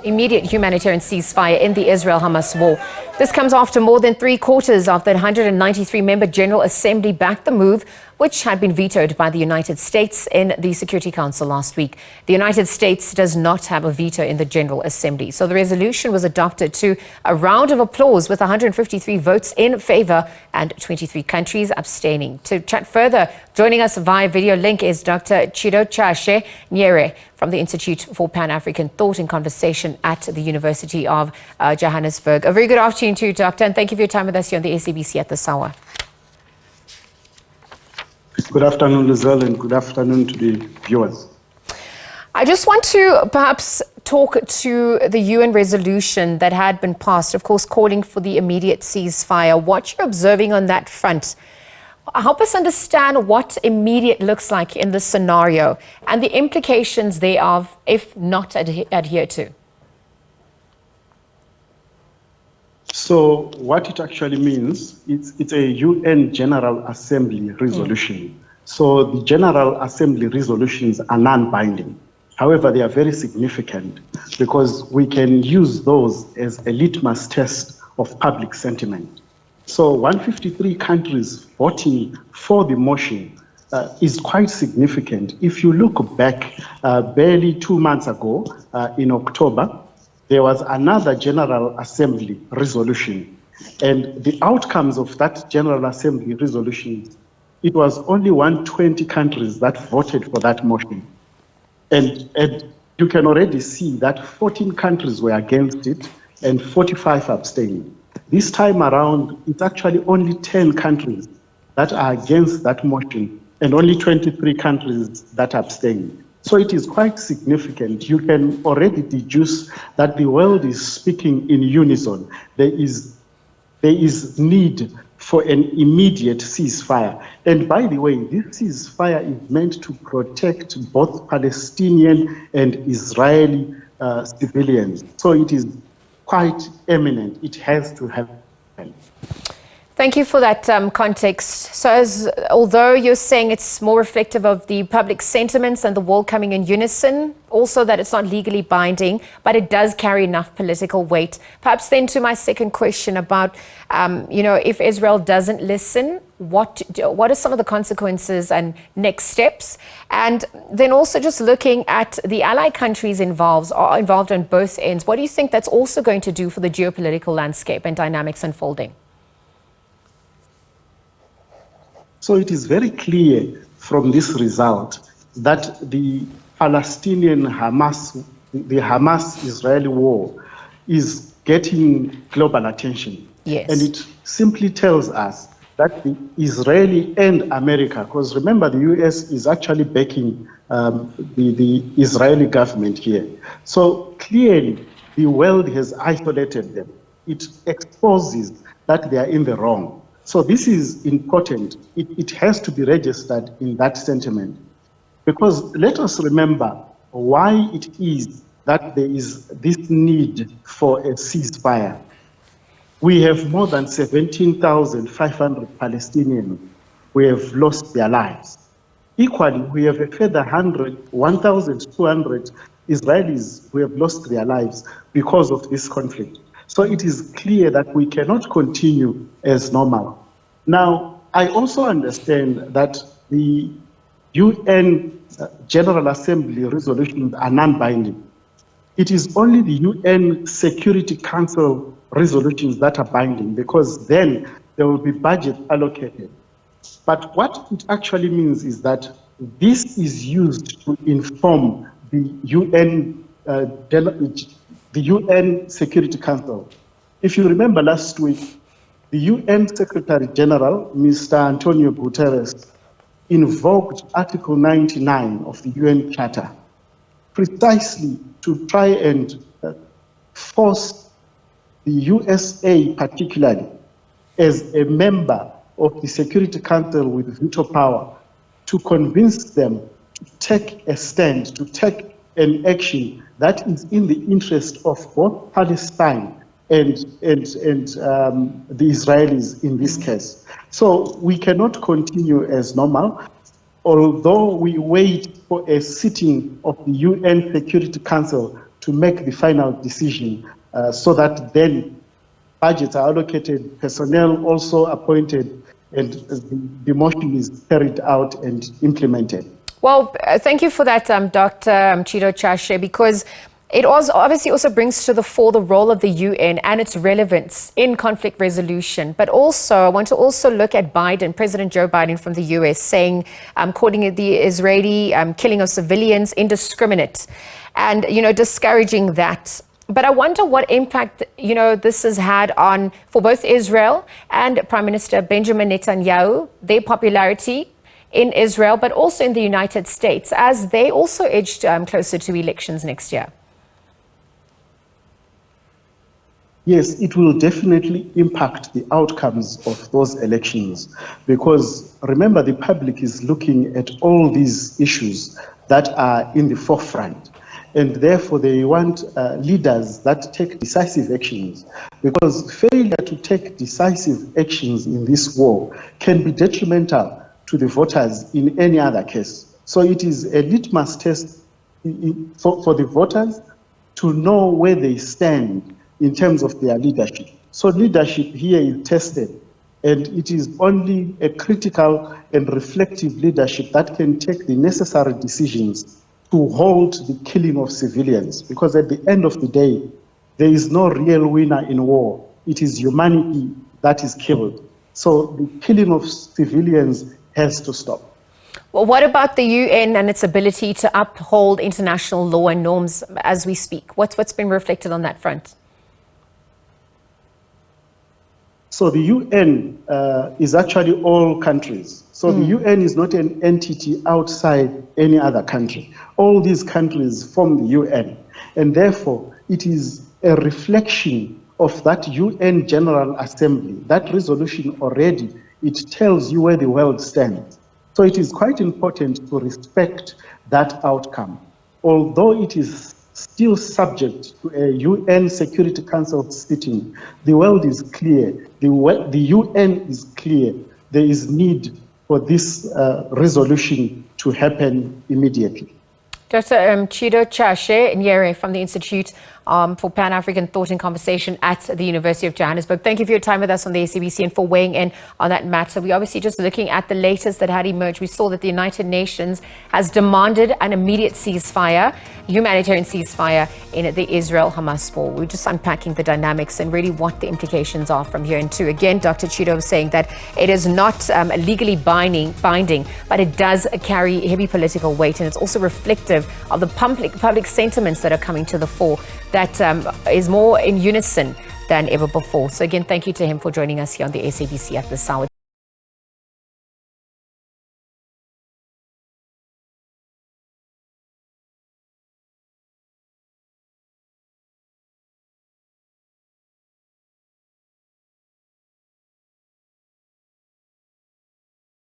Immediate humanitarian ceasefire in the Israel-Hamas war. This comes after more than three-quarters of the 193-member General Assembly backed the move, which had been vetoed by the United States in the Security Council last week. The United States does not have a veto in the General Assembly, so the resolution was adopted to a round of applause with 153 votes in favour and 23 countries abstaining. To chat further, joining us via video link is Dr Chidochashe Nyere from the Institute for Pan-African Thought in conversation at the University of Johannesburg. A very good afternoon to you, Doctor, and thank you for your time with us here on the SABC at this hour. Good afternoon, Lizelle, and good afternoon to the viewers. I just want to perhaps talk to the UN resolution that had been passed, of course, calling for the immediate ceasefire. What you're observing on that front, help us understand what immediate looks like in this scenario and the implications thereof if not adhered to. So what it actually means, it's a UN General Assembly resolution. So the General Assembly resolutions are non-binding. However, they are very significant because we can use those as a litmus test of public sentiment. So 153 countries voting for the motion is quite significant. If you look back barely 2 months ago, in October, there was another General Assembly resolution. And the outcomes of that General Assembly resolution, it was only 120 countries that voted for that motion. And you can already see that 14 countries were against it and 45 abstained. This time around, it's actually only 10 countries that are against that motion and only 23 countries that abstain. So it is quite significant. You can already deduce that the world is speaking in unison. There is need for an immediate ceasefire. And by the way, this ceasefire is meant to protect both Palestinian and Israeli civilians. So it is quite eminent. It has to happen. Thank you for that context. So although you're saying it's more reflective of the public sentiments and the world coming in unison, also that it's not legally binding, but it does carry enough political weight. Perhaps then to my second question about, if Israel doesn't listen, what are some of the consequences and next steps? And then also just looking at the allied countries involved on both ends, what do you think that's also going to do for the geopolitical landscape and dynamics unfolding? So it is very clear from this result that the Palestinian-Hamas, the Hamas-Israeli war is getting global attention. Yes. And it simply tells us that the Israeli and America, because remember the US is actually backing the Israeli government here. So clearly the world has isolated them. It exposes that they are in the wrong. So this is important. It has to be registered in that sentiment. Because let us remember why it is that there is this need for a ceasefire. We have more than 17,500 Palestinians who have lost their lives. Equally, we have a further 1,200 Israelis who have lost their lives because of this conflict. So it is clear that we cannot continue as normal. Now, I also understand that the UN General Assembly resolutions are non-binding. It is only the UN Security Council resolutions that are binding because then there will be budget allocated. But what it actually means is that this is used to inform the UN Security Council. If you remember last week, the UN Secretary General, Mr. Antonio Guterres, invoked Article 99 of the UN Charter precisely to try and force the USA particularly as a member of the Security Council with veto power to convince them to take a stand, to take an action that is in the interest of both Palestine and the Israelis in this case. So we cannot continue as normal. Although we wait for a sitting of the UN Security Council to to make the final decision so that then budgets are allocated, personnel also appointed, and the motion is carried out and implemented. Well, thank you for that, Dr. Chidochashe, because it obviously also brings to the fore the role of the UN and its relevance in conflict resolution. But also, I want to also look at Biden, President Joe Biden from the US, saying, calling it the Israeli killing of civilians indiscriminate and, discouraging that. But I wonder what impact, this has had for both Israel and Prime Minister Benjamin Netanyahu, their popularity in Israel, but also in the United States, as they also edged closer to elections next year. Yes, it will definitely impact the outcomes of those elections, because remember, the public is looking at all these issues that are in the forefront, and therefore they want leaders that take decisive actions, because failure to take decisive actions in this war can be detrimental to the voters in any other case. So it is a litmus test for the voters to know where they stand in terms of their leadership. So leadership here is tested, and it is only a critical and reflective leadership that can take the necessary decisions to halt the killing of civilians, because at the end of the day, there is no real winner in war. It is humanity that is killed. So the killing of civilians has to stop. Well, what about the UN and its ability to uphold international law and norms as we speak? What's been reflected on that front? So the UN is actually all countries. So the UN is not an entity outside any other country. All these countries form the UN, and therefore it is a reflection of that UN General Assembly. That resolution already, it tells you where the world stands. So it is quite important to respect that outcome. Although it is still subject to a UN Security Council sitting, the world is clear, the UN is clear. There is need for this resolution to happen immediately. Dr. Chidochashe Nyere from the Institute for Pan-African Thought and Conversation at the University of Johannesburg. Thank you for your time with us on the SABC and for weighing in on that matter. We're obviously just looking at the latest that had emerged. We saw that the United Nations has demanded an immediate ceasefire, humanitarian ceasefire in the Israel-Hamas war. We're just unpacking the dynamics and really what the implications are from here into. Again, Dr. Chido was saying that it is not legally binding, but it does carry heavy political weight, and it's also reflective of the public sentiments that are coming to the fore that is more in unison than ever before. So again, thank you to him for joining us here on the SABC at this hour.